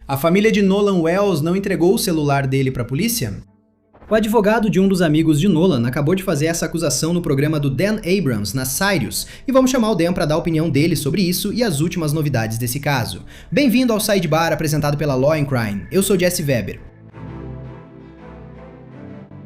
A família de Nolan Wells não entregou o celular dele para a polícia? O advogado de um dos amigos de Nolan acabou de fazer essa acusação no programa do Dan Abrams, na Sirius, e vamos chamar o Dan para dar a opinião dele sobre isso e as últimas novidades desse caso. Bem-vindo ao Sidebar, apresentado pela Law & Crime. Eu sou Jesse Weber.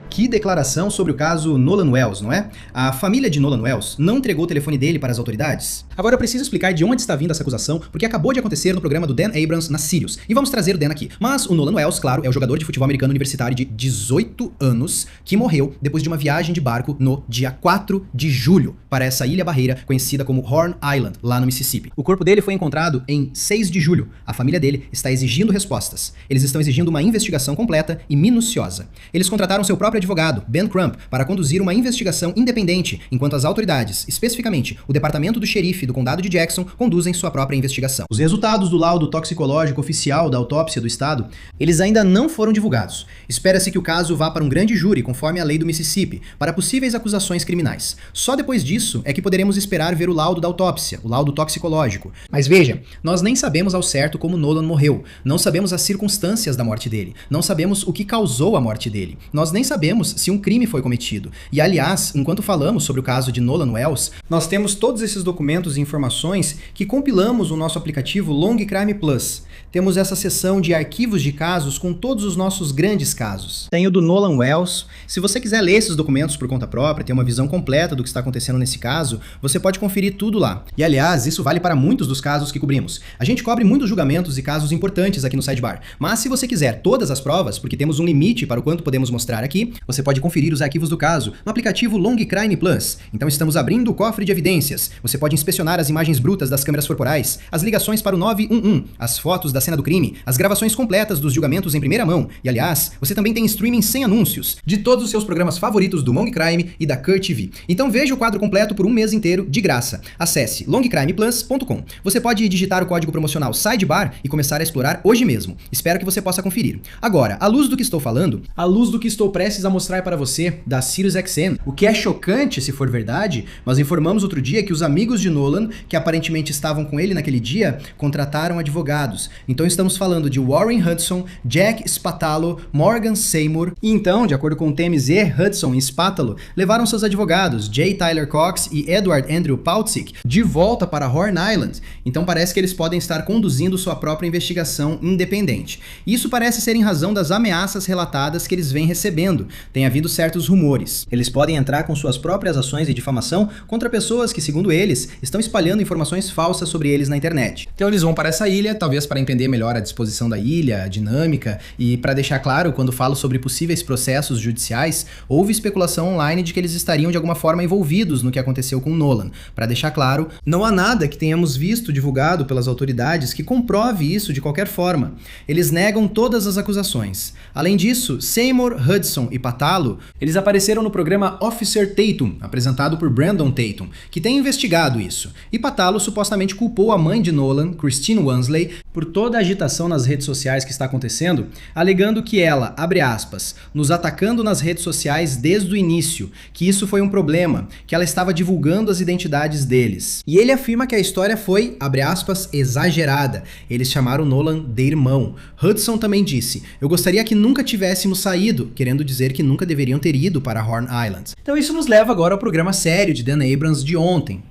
Que declaração sobre o caso Nolan Wells, não é? A família de Nolan Wells não entregou o telefone dele para as autoridades? Agora eu preciso explicar de onde está vindo essa acusação, porque acabou de acontecer no programa do Dan Abrams na Sirius, e vamos trazer o Dan aqui. Mas o Nolan Wells, claro, é o jogador de futebol americano universitário de 18 anos que morreu depois de uma viagem de barco no dia 4 de julho para essa ilha barreira conhecida como Horn Island, lá no Mississippi. O corpo dele foi encontrado em 6 de julho. A família dele está exigindo respostas. Eles estão exigindo uma investigação completa e minuciosa. Eles contrataram seu próprio advogado, Ben Crump, para conduzir uma investigação independente, enquanto as autoridades, especificamente o departamento do xerife do condado de Jackson, conduzem sua própria investigação. Os resultados do laudo toxicológico oficial da autópsia do estado, eles ainda não foram divulgados. Espera-se que o caso vá para um grande júri, conforme a lei do Mississippi, para possíveis acusações criminais. Só depois disso é que poderemos esperar ver o laudo da autópsia, o laudo toxicológico. Mas veja, nós nem sabemos ao certo como Nolan morreu, não sabemos as circunstâncias da morte dele, não sabemos o que causou a morte dele, nós nem sabemos se um crime foi cometido. E aliás, enquanto falamos sobre o caso de Nolan Wells, nós temos todos esses documentos e informações que compilamos no nosso aplicativo Long Crime Plus. Temos essa seção de arquivos de casos com todos os nossos grandes casos. Tem o do Nolan Wells. Se você quiser ler esses documentos por conta própria, ter uma visão completa do que está acontecendo nesse caso, você pode conferir tudo lá. E aliás, isso vale para muitos dos casos que cobrimos. A gente cobre muitos julgamentos e casos importantes aqui no Sidebar. Mas se você quiser todas as provas, porque temos um limite para o quanto podemos mostrar aqui, você pode conferir os arquivos do caso no aplicativo Long Crime Plus. Então estamos abrindo o cofre de evidências. Você pode inspecionar as imagens brutas das câmeras corporais, as ligações para o 911, as fotos da cena do crime, as gravações completas dos julgamentos em primeira mão. E aliás, você também tem streaming sem anúncios de todos os seus programas favoritos do Long Crime e da Cur TV. Então veja o quadro completo por um mês inteiro de graça. Acesse longcrimeplus.com. Você pode digitar o código promocional Sidebar e começar a explorar hoje mesmo. Espero que você possa conferir. Agora, à luz do que estou falando, à luz do que estou prestes a mostrar para você da SiriusXM, o que é chocante se for verdade, mas informamos outro dia que os amigos de Nolan, que aparentemente estavam com ele naquele dia, contrataram advogados. Então estamos falando de Warren Hudson, Jack Spatalo, Morgan Seymour, e então, de acordo com o TMZ, Hudson e Spatalo levaram seus advogados, J. Tyler Cox e Edward Andrew Pautzik, de volta para Horn Island. Então parece que eles podem estar conduzindo sua própria investigação independente. Isso parece ser em razão das ameaças relatadas que eles vêm recebendo. Tem havido certos rumores. Eles podem entrar com suas próprias ações de difamação contra pessoas que, segundo eles, estão espalhando informações falsas sobre eles na internet. Então eles vão para essa ilha, talvez para entender melhor a disposição da ilha, a dinâmica, e para deixar claro, quando falo sobre possíveis processos judiciais, houve especulação online de que eles estariam de alguma forma envolvidos no que aconteceu com Nolan. Para deixar claro, não há nada que tenhamos visto divulgado pelas autoridades que comprove isso de qualquer forma. Eles negam todas as acusações. Além disso, Seymour, Hudson e Patalo, eles apareceram no programa Officer Tatum, apresentado por Brandon Tatum, que tem investigado isso. E Patalo supostamente culpou a mãe de Nolan, Christine Wansley, por toda a agitação nas redes sociais que está acontecendo, alegando que ela, abre aspas, nos atacando nas redes sociais desde o início, que isso foi um problema, que ela estava divulgando as identidades deles. E ele afirma que a história foi, abre aspas, exagerada. Eles chamaram Nolan de irmão. Hudson também disse, eu gostaria que nunca tivéssemos saído, querendo dizer que nunca deveriam ter ido para Horn Island. Então isso nos leva agora ao programa sério de Dan Abrams de ontem.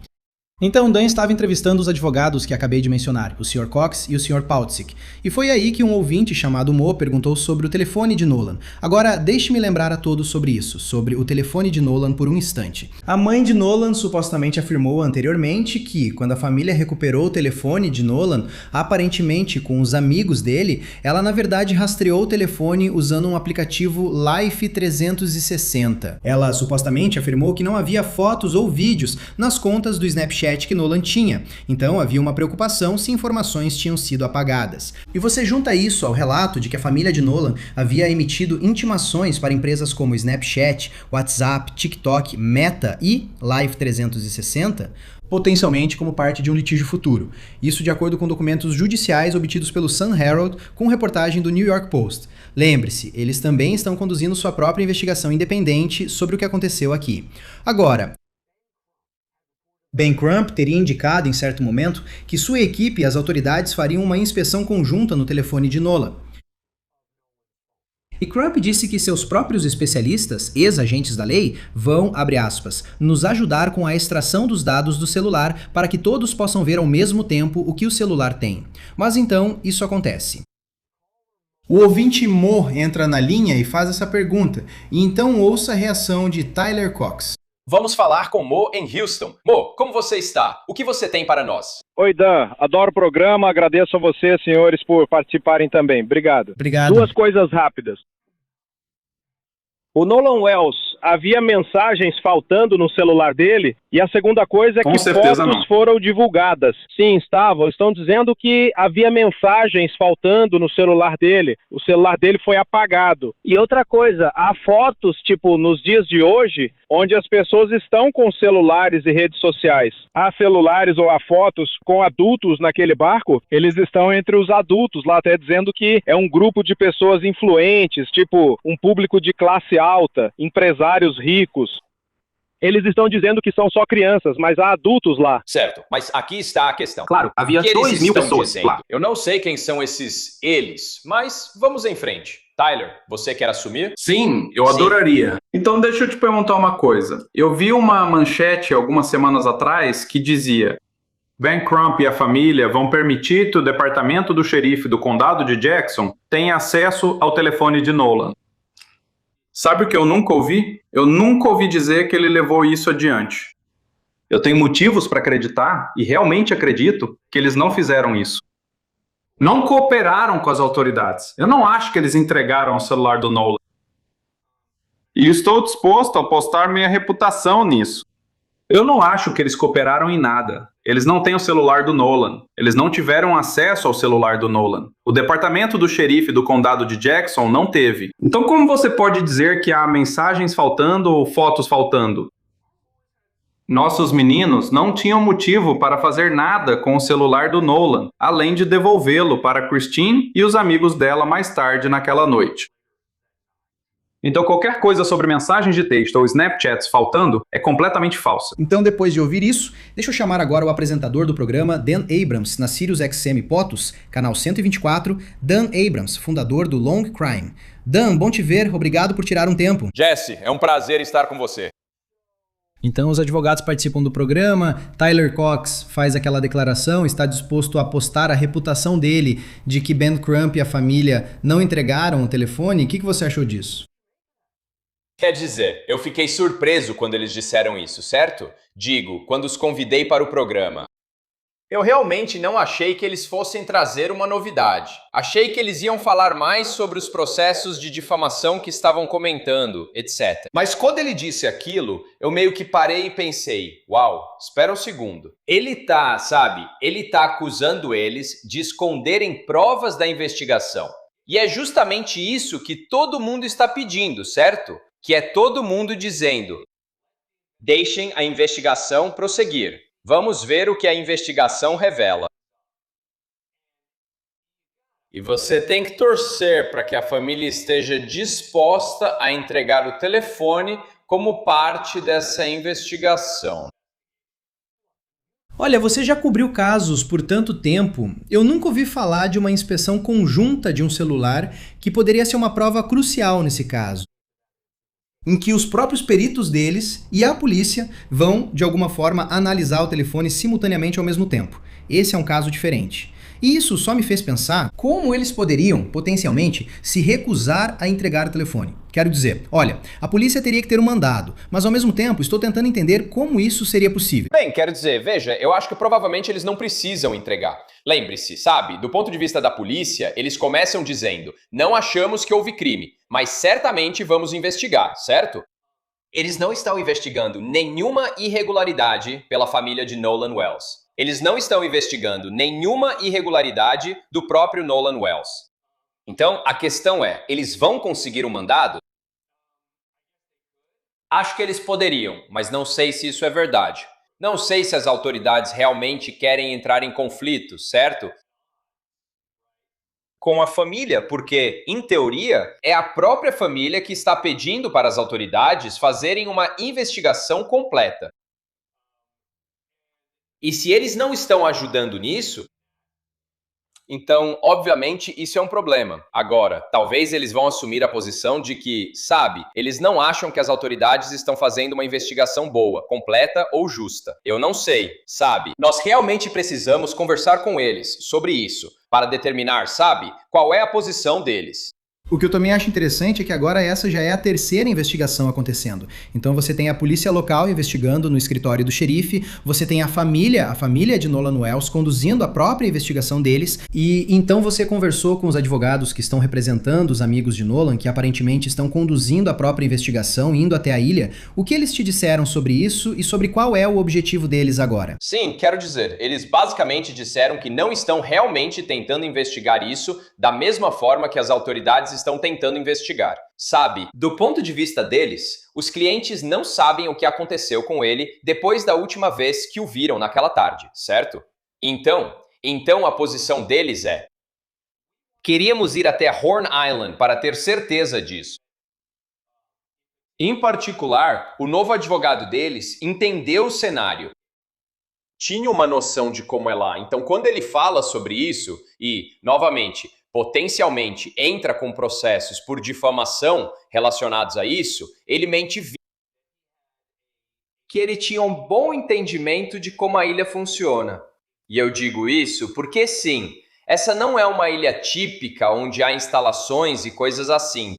Então Dan estava entrevistando os advogados que acabei de mencionar, o Sr. Cox e o Sr. Pautzik, e foi aí que um ouvinte chamado Mo perguntou sobre o telefone de Nolan. Agora, deixe-me lembrar a todos sobre isso, sobre o telefone de Nolan por um instante. A mãe de Nolan supostamente afirmou anteriormente que, quando a família recuperou o telefone de Nolan, aparentemente com os amigos dele, ela na verdade rastreou o telefone usando um aplicativo Life 360. Ela supostamente afirmou que não havia fotos ou vídeos nas contas do Snapchat que Nolan tinha, então havia uma preocupação se informações tinham sido apagadas. E você junta isso ao relato de que a família de Nolan havia emitido intimações para empresas como Snapchat, WhatsApp, TikTok, Meta e Life 360, potencialmente como parte de um litígio futuro. Isso de acordo com documentos judiciais obtidos pelo Sun Herald com reportagem do New York Post. Lembre-se, eles também estão conduzindo sua própria investigação independente sobre o que aconteceu aqui. Agora, Ben Crump teria indicado em certo momento que sua equipe e as autoridades fariam uma inspeção conjunta no telefone de Nolan. E Crump disse que seus próprios especialistas, ex-agentes da lei, vão, abre aspas, nos ajudar com a extração dos dados do celular para que todos possam ver ao mesmo tempo o que o celular tem. Mas então, isso acontece. O ouvinte Mo entra na linha e faz essa pergunta, e então ouça a reação de Tyler Cox. Vamos falar com Mo em Houston. Mo, como você está? O que você tem para nós? Oi, Dan. Adoro o programa. Agradeço a vocês, senhores, por participarem também. Obrigado. Obrigado. Duas coisas rápidas. O Nolan Wells, havia mensagens faltando no celular dele, e a segunda coisa é que fotos foram divulgadas. Sim, estão dizendo que havia mensagens faltando no celular dele. O celular dele foi apagado. E outra coisa, há fotos, tipo, nos dias de hoje, onde as pessoas estão com celulares e redes sociais. Há celulares ou há fotos com adultos naquele barco, eles estão entre os adultos lá, até dizendo que é um grupo de pessoas influentes, tipo, um público de classe alta, empresários ricos. Eles estão dizendo que são só crianças, mas há adultos lá. Certo, mas aqui está a questão. Claro, havia 2.000 pessoas lá. Eu não sei quem são esses eles, mas vamos em frente. Tyler, você quer assumir? Sim, eu adoraria. Então deixa eu te perguntar uma coisa. Eu vi uma manchete algumas semanas atrás que dizia: Ben Crump e a família vão permitir que o departamento do xerife do condado de Jackson tenha acesso ao telefone de Nolan. Sabe o que eu nunca ouvi? Eu nunca ouvi dizer que ele levou isso adiante. Eu tenho motivos para acreditar, e realmente acredito, que eles não fizeram isso. Não cooperaram com as autoridades. Eu não acho que eles entregaram o celular do Nolan. E estou disposto a apostar minha reputação nisso. Eu não acho que eles cooperaram em nada. Eles não têm o celular do Nolan. Eles não tiveram acesso ao celular do Nolan. O departamento do xerife do condado de Jackson não teve. Então como você pode dizer que há mensagens faltando ou fotos faltando? Nossos meninos não tinham motivo para fazer nada com o celular do Nolan, além de devolvê-lo para Christine e os amigos dela mais tarde naquela noite. Então qualquer coisa sobre mensagens de texto ou Snapchats faltando é completamente falsa. Então, depois de ouvir isso, deixa eu chamar agora o apresentador do programa, Dan Abrams, na Sirius XM POTUS, canal 124, Dan Abrams, fundador do Long Crime. Dan, bom te ver, obrigado por tirar um tempo. Jesse, é um prazer estar com você. Então os advogados participam do programa, Tyler Cox faz aquela declaração, está disposto a apostar a reputação dele de que Ben Crump e a família não entregaram o telefone. O que você achou disso? Quer dizer, eu fiquei surpreso quando eles disseram isso, certo? Digo, quando os convidei para o programa. Eu realmente não achei que eles fossem trazer uma novidade. Achei que eles iam falar mais sobre os processos de difamação que estavam comentando, etc. Mas quando ele disse aquilo, eu meio que parei e pensei, uau, espera um segundo. Ele tá acusando eles de esconderem provas da investigação. E é justamente isso que todo mundo está pedindo, certo? Que é todo mundo dizendo: deixem a investigação prosseguir. Vamos ver o que a investigação revela. E você tem que torcer para que a família esteja disposta a entregar o telefone como parte dessa investigação. Olha, você já cobriu casos por tanto tempo. Eu nunca ouvi falar de uma inspeção conjunta de um celular que poderia ser uma prova crucial nesse caso, em que os próprios peritos deles e a polícia vão, de alguma forma, analisar o telefone simultaneamente ao mesmo tempo. Esse é um caso diferente. E isso só me fez pensar como eles poderiam, potencialmente, se recusar a entregar o telefone. Quero dizer, olha, a polícia teria que ter um mandado, mas ao mesmo tempo estou tentando entender como isso seria possível. Bem, quero dizer, veja, eu acho que provavelmente eles não precisam entregar. Lembre-se, sabe, do ponto de vista da polícia, eles começam dizendo: não achamos que houve crime, mas certamente vamos investigar, certo? Eles não estão investigando nenhuma irregularidade pela família de Nolan Wells. Eles não estão investigando nenhuma irregularidade do próprio Nolan Wells. Então, a questão é, eles vão conseguir um mandado? Acho que eles poderiam, mas não sei se isso é verdade. Não sei se as autoridades realmente querem entrar em conflito, certo? Com a família, porque, em teoria, é a própria família que está pedindo para as autoridades fazerem uma investigação completa. E se eles não estão ajudando nisso, então, obviamente, isso é um problema. Agora, talvez eles vão assumir a posição de que, sabe, eles não acham que as autoridades estão fazendo uma investigação boa, completa ou justa. Eu não sei, sabe? Nós realmente precisamos conversar com eles sobre isso, para determinar, sabe, qual é a posição deles. O que eu também acho interessante é que agora essa já é a terceira investigação acontecendo. Então você tem a polícia local investigando no escritório do xerife, você tem a família de Nolan Wells conduzindo a própria investigação deles, e então você conversou com os advogados que estão representando os amigos de Nolan, que aparentemente estão conduzindo a própria investigação, indo até a ilha. O que eles te disseram sobre isso e sobre qual é o objetivo deles agora? Sim, quero dizer, eles basicamente disseram que não estão realmente tentando investigar isso da mesma forma que as autoridades estão tentando investigar. Sabe, do ponto de vista deles, os clientes não sabem o que aconteceu com ele depois da última vez que o viram naquela tarde, certo? Então a posição deles é: queríamos ir até Horn Island para ter certeza disso. Em particular, o novo advogado deles entendeu o cenário. Tinha uma noção de como é lá. Então, quando ele fala sobre isso e, novamente, potencialmente entra com processos por difamação relacionados a isso, ele mente que ele tinha um bom entendimento de como a ilha funciona. E eu digo isso porque sim, essa não é uma ilha típica onde há instalações e coisas assim.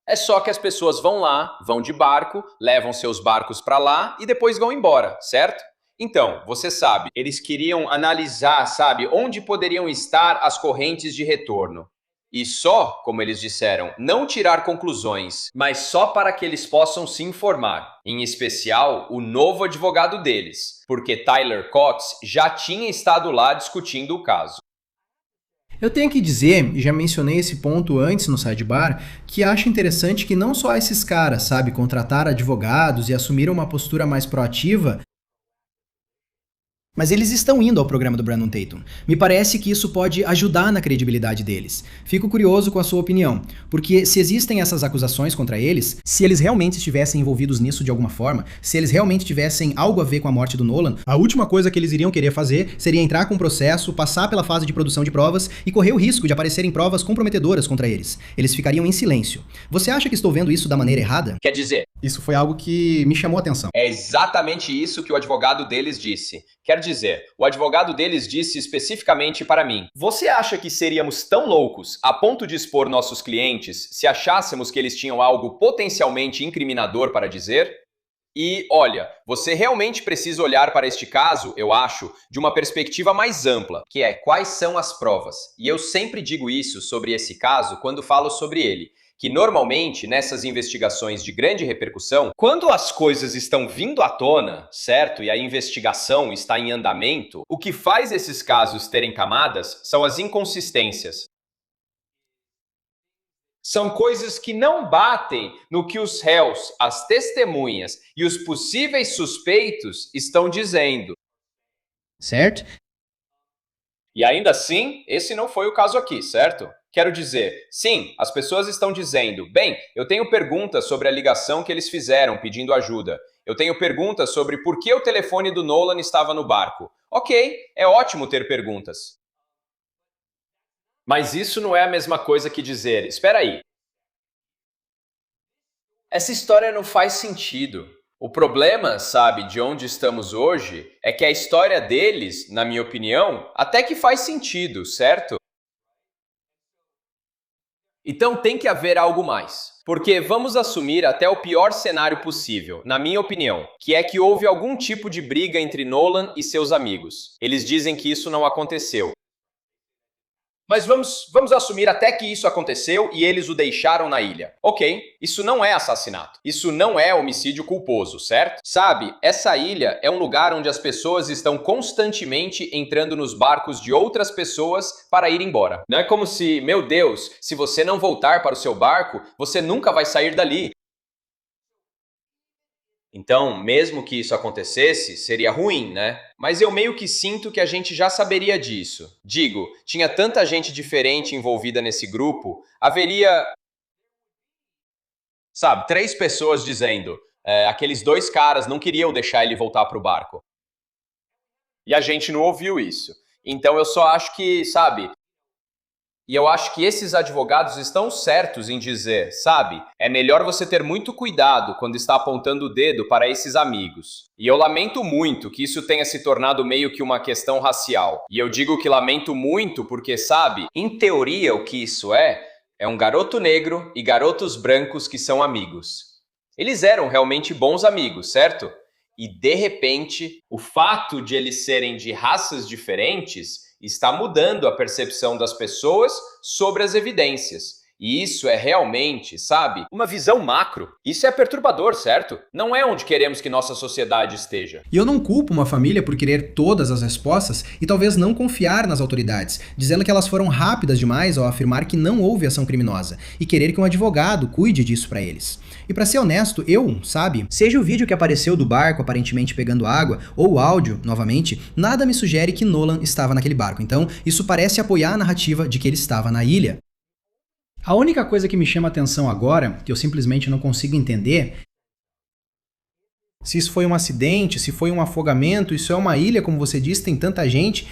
É só que as pessoas vão lá, vão de barco, levam seus barcos para lá e depois vão embora, certo? Então, você sabe, eles queriam analisar, sabe, onde poderiam estar as correntes de retorno. E só, como eles disseram, não tirar conclusões, mas só para que eles possam se informar. Em especial, o novo advogado deles, porque Tyler Cox já tinha estado lá discutindo o caso. Eu tenho que dizer, e já mencionei esse ponto antes no Sidebar, que acho interessante que não só esses caras, sabe, contrataram advogados e assumiram uma postura mais proativa, mas eles estão indo ao programa do Brandon Tatum. Me parece que isso pode ajudar na credibilidade deles. Fico curioso com a sua opinião, porque se existem essas acusações contra eles, se eles realmente estivessem envolvidos nisso de alguma forma, se eles realmente tivessem algo a ver com a morte do Nolan, a última coisa que eles iriam querer fazer seria entrar com um processo, passar pela fase de produção de provas e correr o risco de aparecerem provas comprometedoras contra eles. Eles ficariam em silêncio. Você acha que estou vendo isso da maneira errada? Quer dizer, isso foi algo que me chamou a atenção. é exatamente isso que o advogado deles disse. Quer dizer, o advogado deles disse especificamente para mim: você acha que seríamos tão loucos a ponto de expor nossos clientes se achássemos que eles tinham algo potencialmente incriminador para dizer? E, olha, você realmente precisa olhar para este caso, eu acho, de uma perspectiva mais ampla, que é quais são as provas. E eu sempre digo isso sobre esse caso quando falo sobre ele, que normalmente nessas investigações de grande repercussão, quando as coisas estão vindo à tona, certo, e a investigação está em andamento, o que faz esses casos terem camadas são as inconsistências. São coisas que não batem no que os réus, as testemunhas e os possíveis suspeitos estão dizendo. Certo? E ainda assim, esse não foi o caso aqui, certo? Quero dizer, sim, as pessoas estão dizendo, bem, eu tenho perguntas sobre a ligação que eles fizeram pedindo ajuda. Eu tenho perguntas sobre por que o telefone do Nolan estava no barco. Ok, é ótimo ter perguntas. Mas isso não é a mesma coisa que dizer, espera aí. Essa história não faz sentido. O problema, sabe, de onde estamos hoje, é que a história deles, na minha opinião, até que faz sentido, certo? Então tem que haver algo mais. Porque vamos assumir até o pior cenário possível, na minha opinião, que é que houve algum tipo de briga entre Nolan e seus amigos. Eles dizem que isso não aconteceu. Mas vamos assumir até que isso aconteceu e eles o deixaram na ilha. Ok, isso não é assassinato. Isso não é homicídio culposo, certo? Sabe, essa ilha é um lugar onde as pessoas estão constantemente entrando nos barcos de outras pessoas para ir embora. Não é como se, meu Deus, se você não voltar para o seu barco, você nunca vai sair dali. Então, mesmo que isso acontecesse, seria ruim, né? Mas eu meio que sinto que a gente já saberia disso. Digo, tinha tanta gente diferente envolvida nesse grupo, haveria, sabe, 3 pessoas dizendo, aqueles 2 caras não queriam deixar ele voltar para o barco. E a gente não ouviu isso. Então eu só acho que, sabe... E eu acho que esses advogados estão certos em dizer, sabe, é melhor você ter muito cuidado quando está apontando o dedo para esses amigos. E eu lamento muito que isso tenha se tornado meio que uma questão racial. E eu digo que lamento muito porque, sabe, em teoria o que isso é um garoto negro e garotos brancos que são amigos. Eles eram realmente bons amigos, certo? E de repente, o fato de eles serem de raças diferentes está mudando a percepção das pessoas sobre as evidências. E isso é realmente, sabe, uma visão macro. Isso é perturbador, certo? Não é onde queremos que nossa sociedade esteja. E eu não culpo uma família por querer todas as respostas e talvez não confiar nas autoridades, dizendo que elas foram rápidas demais ao afirmar que não houve ação criminosa e querer que um advogado cuide disso pra eles. E pra ser honesto, sabe, seja o vídeo que apareceu do barco aparentemente pegando água ou o áudio, novamente, nada me sugere que Nolan estava naquele barco. Então, isso parece apoiar a narrativa de que ele estava na ilha. A única coisa que me chama a atenção agora, que eu simplesmente não consigo entender, se isso foi um acidente, se foi um afogamento, isso é uma ilha, como você disse, tem tanta gente.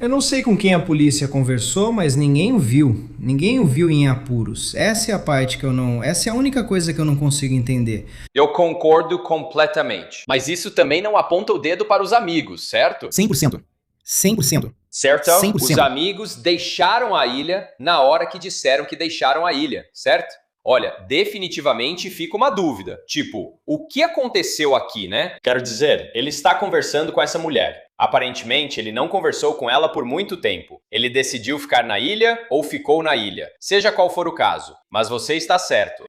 Eu não sei com quem a polícia conversou, mas ninguém o viu. Ninguém o viu em apuros. Essa é a parte que eu não... Essa é a única coisa que eu não consigo entender. Eu concordo completamente. Mas isso também não aponta o dedo para os amigos, certo? 100%. 100%. Certo? 100%. Os amigos deixaram a ilha na hora que disseram que deixaram a ilha, certo? Olha, definitivamente fica uma dúvida. Tipo, o que aconteceu aqui, né? Quero dizer, ele está conversando com essa mulher. Aparentemente, ele não conversou com ela por muito tempo. Ele decidiu ficar na ilha ou ficou na ilha. Seja qual for o caso. Mas você está certo.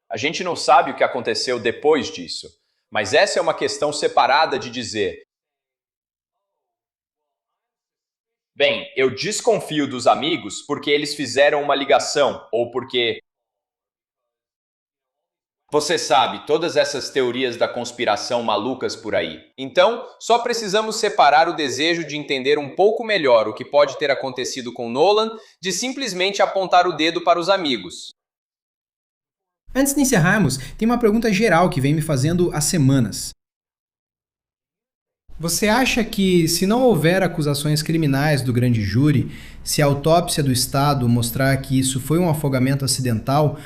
A gente não sabe o que aconteceu depois disso. Mas essa é uma questão separada de dizer... Bem, eu desconfio dos amigos porque eles fizeram uma ligação ou porque... Você sabe, todas essas teorias da conspiração malucas por aí. Então, só precisamos separar o desejo de entender um pouco melhor o que pode ter acontecido com Nolan de simplesmente apontar o dedo para os amigos. Antes de encerrarmos, tem uma pergunta geral que vem me fazendo há semanas. Você acha que, se não houver acusações criminais do grande júri, se a autópsia do Estado mostrar que isso foi um afogamento acidental,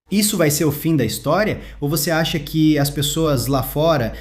isso vai ser o fim da história? Ou você acha que as pessoas lá fora,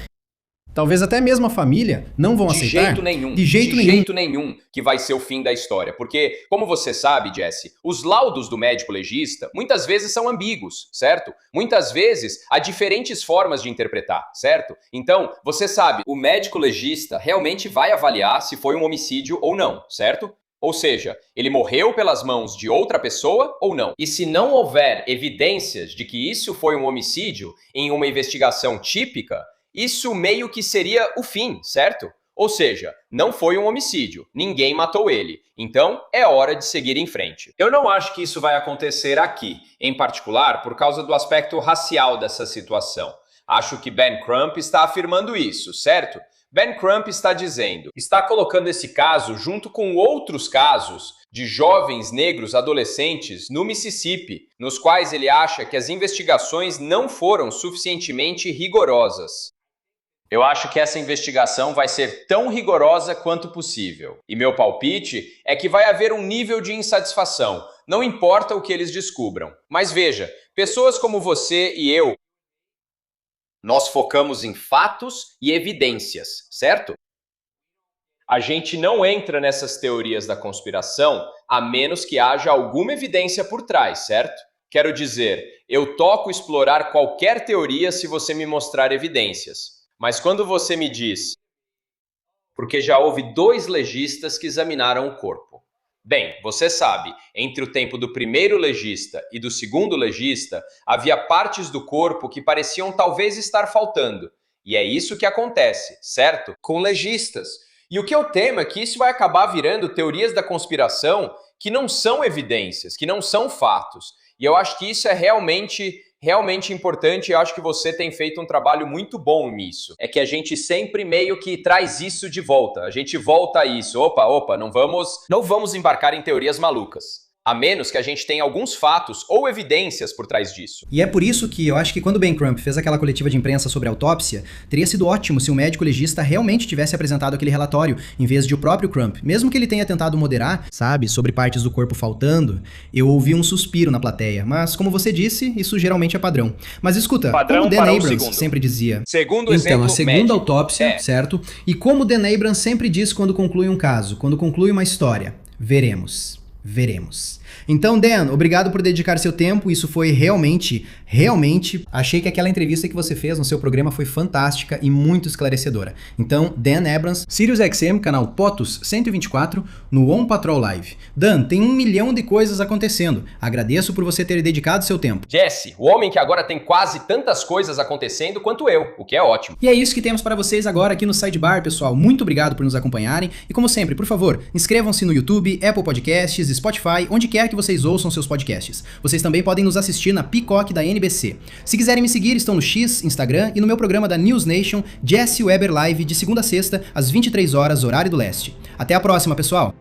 talvez até mesmo a família, não vão aceitar? De jeito nenhum que vai ser o fim da história. Porque, como você sabe, Jesse, os laudos do médico legista muitas vezes são ambíguos, certo? Muitas vezes há diferentes formas de interpretar, certo? Então, você sabe, o médico legista realmente vai avaliar se foi um homicídio ou não, certo? Ou seja, ele morreu pelas mãos de outra pessoa ou não? E se não houver evidências de que isso foi um homicídio em uma investigação típica, isso meio que seria o fim, certo? Ou seja, não foi um homicídio, ninguém matou ele. Então, é hora de seguir em frente. Eu não acho que isso vai acontecer aqui, em particular por causa do aspecto racial dessa situação. Acho que Ben Crump está afirmando isso, certo? Ben Crump está dizendo, está colocando esse caso junto com outros casos de jovens negros adolescentes no Mississippi, nos quais ele acha que as investigações não foram suficientemente rigorosas. Eu acho que essa investigação vai ser tão rigorosa quanto possível. E meu palpite é que vai haver um nível de insatisfação, não importa o que eles descubram. Mas veja, pessoas como você e eu, nós focamos em fatos e evidências, certo? A gente não entra nessas teorias da conspiração a menos que haja alguma evidência por trás, certo? Quero dizer, eu toco explorar qualquer teoria se você me mostrar evidências. Mas quando você me diz, porque já houve 2 legistas que examinaram o corpo. Bem, você sabe, entre o tempo do primeiro legista e do segundo legista, havia partes do corpo que pareciam talvez estar faltando. E é isso que acontece, certo? Com legistas. E o que eu temo é que isso vai acabar virando teorias da conspiração que não são evidências, que não são fatos. E eu acho que isso é realmente importante e eu acho que você tem feito um trabalho muito bom nisso. É que a gente sempre meio que traz isso de volta. A gente volta a isso. Opa, não vamos embarcar em teorias malucas. a menos que a gente tenha alguns fatos ou evidências por trás disso. E é por isso que eu acho que quando Ben Crump fez aquela coletiva de imprensa sobre a autópsia, teria sido ótimo se o médico legista realmente tivesse apresentado aquele relatório, em vez de o próprio Crump. Mesmo que ele tenha tentado moderar, sabe, sobre partes do corpo faltando, eu ouvi um suspiro na plateia. Mas, como você disse, isso geralmente é padrão. Mas escuta, padrão como Dan Abrams sempre dizia... Segundo exemplo, exemplo, a segunda médico. autópsia, certo? E como Dan Abrams sempre diz quando conclui um caso, quando conclui uma história, veremos. Então, Dan, obrigado por dedicar seu tempo, isso foi realmente, achei que aquela entrevista que você fez no seu programa foi fantástica e muito esclarecedora. Então, Dan Abrams, SiriusXM, canal POTUS 124, no On Patrol Live. Dan, tem 1 milhão de coisas acontecendo, agradeço por você ter dedicado seu tempo. Jesse, o homem que agora tem quase tantas coisas acontecendo quanto eu, o que é ótimo. E é isso que temos para vocês agora aqui no Sidebar, pessoal. Muito obrigado por nos acompanharem e, como sempre, por favor, inscrevam-se no YouTube, Apple Podcasts, Spotify, onde quer que vocês ouçam seus podcasts. Vocês também podem nos assistir na Peacock da NBC. Se quiserem me seguir, estão no X, Instagram e no meu programa da News Nation, Jesse Weber Live, de segunda a sexta, às 23 horas, horário do leste. Até a próxima, pessoal!